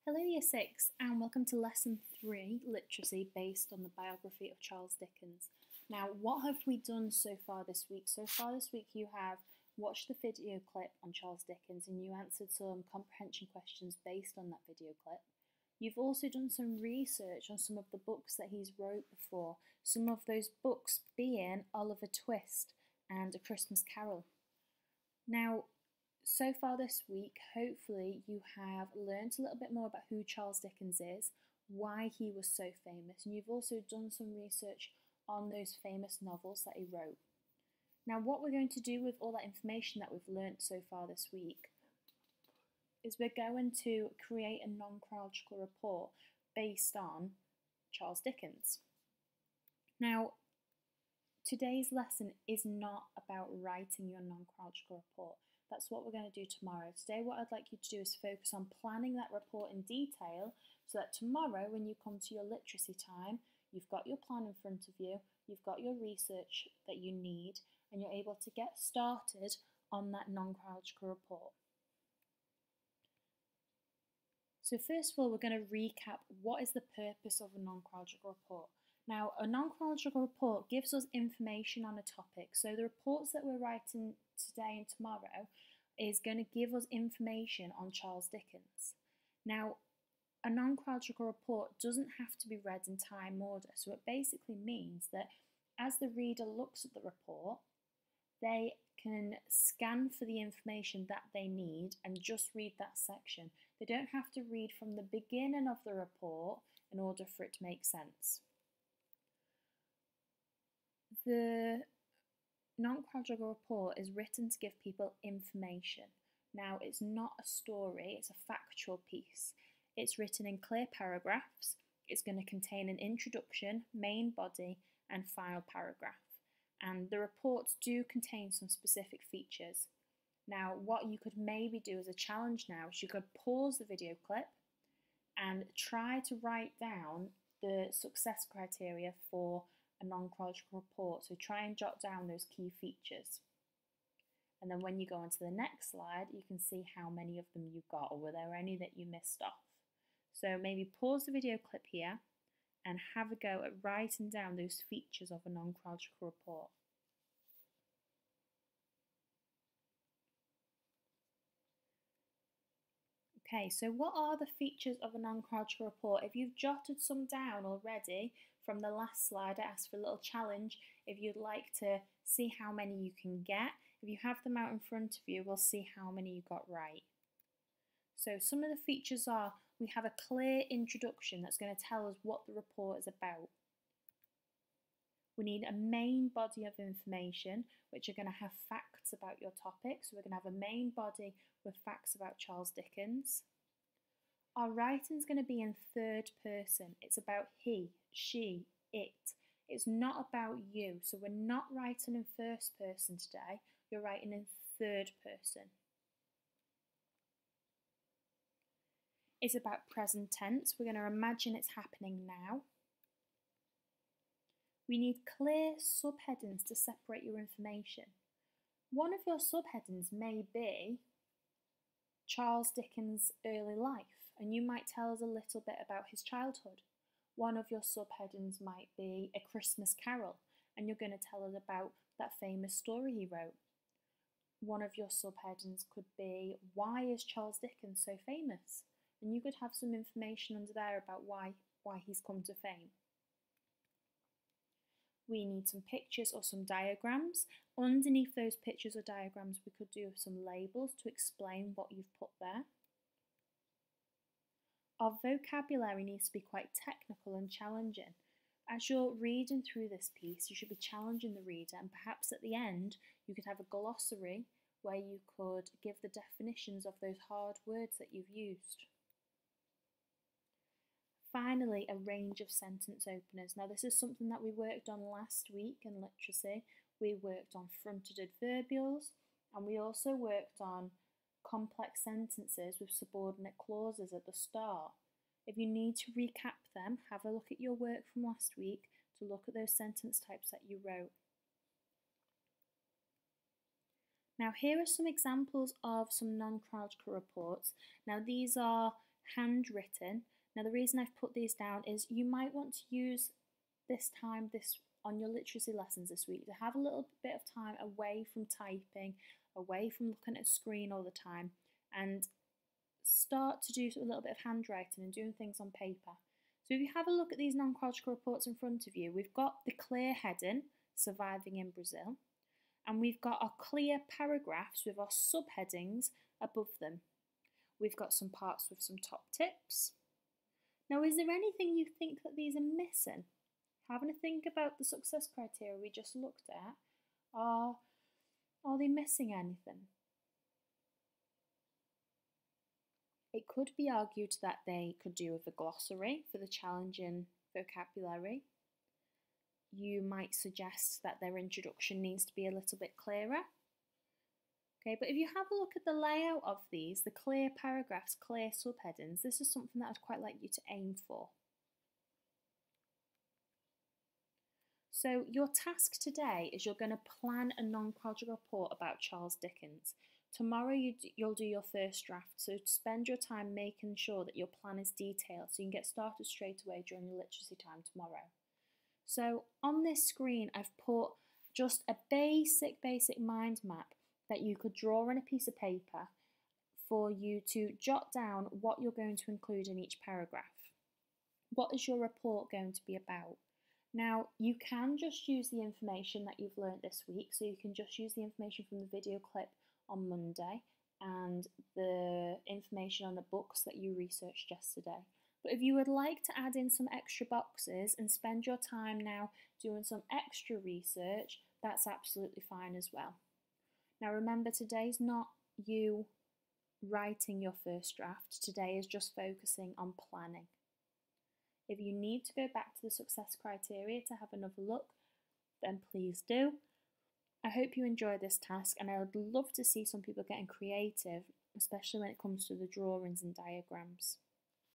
Hello Year 6 and welcome to Lesson 3, Literacy, based on the biography of Charles Dickens. Now, what have we done so far this week? So far this week you have watched the video clip on Charles Dickens and you answered some comprehension questions based on that video clip. You've also done some research on some of the books that he's wrote before, some of those books being Oliver Twist and A Christmas Carol. Now, so far this week, hopefully you have learned a little bit more about who Charles Dickens is, why he was so famous, and you've also done some research on those famous novels that he wrote. Now, what we're going to do with all that information that we've learnt so far this week is we're going to create a non-chronological report based on Charles Dickens. Now, today's lesson is not about writing your non-chronological report. That's what we're going to do tomorrow. Today what I'd like you to do is focus on planning that report in detail so that tomorrow when you come to your literacy time, you've got your plan in front of you, you've got your research that you need, and you're able to get started on that non-chronological report. So first of all, we're going to recap what is the purpose of a non-chronological report. Now, a non-chronological report gives us information on a topic. So the reports that we're writing today and tomorrow is going to give us information on Charles Dickens. Now, a non-chronological report doesn't have to be read in time order. So it basically means that as the reader looks at the report, they can scan for the information that they need and just read that section. They don't have to read from the beginning of the report in order for it to make sense. The non-chronological report is written to give people information. Now, it's not a story, it's a factual piece. It's written in clear paragraphs. It's going to contain an introduction, main body, and final paragraph. And the reports do contain some specific features. Now, what you could maybe do as a challenge now is you could pause the video clip and try to write down the success criteria for a non-chronological report. So try and jot down those key features. And then when you go on to the next slide, you can see how many of them you got, or were there any that you missed off. So maybe pause the video clip here and have a go at writing down those features of a non-chronological report. Okay, so what are the features of a non-chronological report? If you've jotted some down already from the last slide, I asked for a little challenge. If you'd like to see how many you can get, if you have them out in front of you, we'll see how many you got right. So some of the features are, we have a clear introduction that's going to tell us what the report is about. We need a main body of information, which are going to have facts about your topic. So we're going to have a main body with facts about Charles Dickens. Our writing is going to be in third person. It's about he, she, it. It's not about you. So we're not writing in first person today. You're writing in third person. It's about present tense. We're going to imagine it's happening now. We need clear subheadings to separate your information. One of your subheadings may be Charles Dickens' early life, and you might tell us a little bit about his childhood. One of your subheadings might be A Christmas Carol, and you're going to tell us about that famous story he wrote. One of your subheadings could be Why is Charles Dickens so famous? And you could have some information under there about why he's come to fame. We need some pictures or some diagrams. Underneath those pictures or diagrams, we could do some labels to explain what you've put there. Our vocabulary needs to be quite technical and challenging. As you're reading through this piece, you should be challenging the reader, and perhaps at the end you could have a glossary where you could give the definitions of those hard words that you've used. Finally, a range of sentence openers. Now, this is something that we worked on last week in literacy. We worked on fronted adverbials, and we also worked on complex sentences with subordinate clauses at the start. If you need to recap them, have a look at your work from last week to look at those sentence types that you wrote. Now, here are some examples of some non-chronological reports. Now, these are handwritten. Now the reason I've put these down is you might want to use this on your literacy lessons this week to have a little bit of time away from typing, away from looking at a screen all the time, and start to do a little bit of handwriting and doing things on paper. So if you have a look at these non-chronological reports in front of you, we've got the clear heading, Surviving in Brazil, and we've got our clear paragraphs with our subheadings above them. We've got some parts with some top tips. Now, is there anything you think that these are missing? Having a think about the success criteria we just looked at, are they missing anything? It could be argued that they could do with a glossary for the challenging vocabulary. You might suggest that their introduction needs to be a little bit clearer. Okay, but if you have a look at the layout of these, the clear paragraphs, clear subheadings, this is something that I'd quite like you to aim for. So your task today is you're going to plan a non-chronological report about Charles Dickens. Tomorrow you'll do your first draft, so spend your time making sure that your plan is detailed so you can get started straight away during your literacy time tomorrow. So on this screen I've put just a basic mind map that you could draw on a piece of paper for you to jot down what you're going to include in each paragraph. What is your report going to be about? Now, you can just use the information that you've learnt this week, so you can just use the information from the video clip on Monday and the information on the books that you researched yesterday. But if you would like to add in some extra boxes and spend your time now doing some extra research, that's absolutely fine as well. Now remember, today's not you writing your first draft, today is just focusing on planning. If you need to go back to the success criteria to have another look, then please do. I hope you enjoy this task, and I would love to see some people getting creative, especially when it comes to the drawings and diagrams.